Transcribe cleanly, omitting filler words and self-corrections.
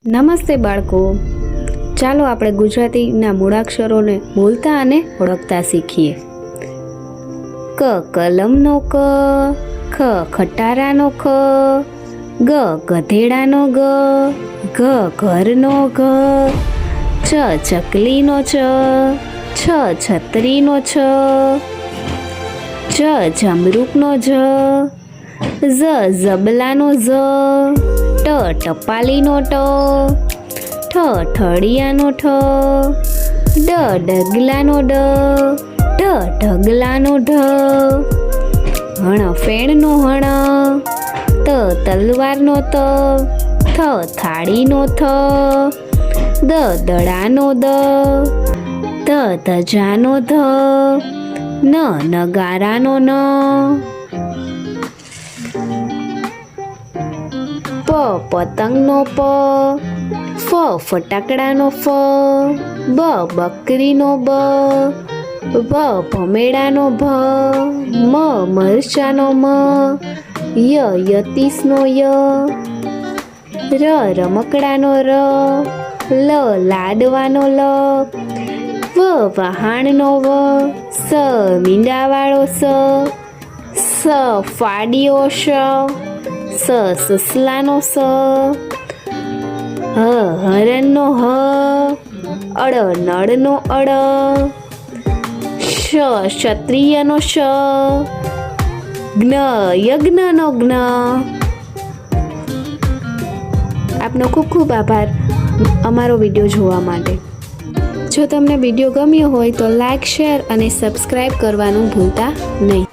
નમસ્તે બાળકો, ચાલો આપણે ગુજરાતીના મૂળાક્ષરોને બોલતા અને ઓળખતા શીખીએ. ક કલમનો ક, ખ ખટારાનો ખ, ગ ગધેડાનો ગ, ઘ ઘરનો ઘ, ચ ચકલીનો ચ, છ છત્રીનો છ, જ જમરૂકનો જ, ઝબલાનો ઝ, ટ ટપાલીનો ટ, ઠ ઠળિયાનો ઠ, ડગલાનો ડ, ઢગલાનો ઢ, હણ ફેણનો હણ, તલવારનો ત, થાળીનો થ, દડાનો દ, ધજાનો ધ, નગારાનો ન, પતંગનો પ, ફટાકડાનો ફ, બકરીનો બ, ભમેડાનો ભ, મરચાનો મ, યતીશનો ય, રમકડાનો ર, લાડવાનો લ, વહાણનો વ, મીંડાવાળો સ, ફાડીઓ શ, સસલાનો સ, હરણનો હ, નળનો અડ, ક્ષત્રિયનો શ, યજ્ઞનો જ્ઞ. આપનો ખૂબ ખૂબ આભાર અમારો વિડીયો જોવા માટે. જો તમને વિડીયો ગમ્યો હોય તો લાઈક, શેર અને સબસ્ક્રાઈબ કરવાનું ભૂલતા નહીં.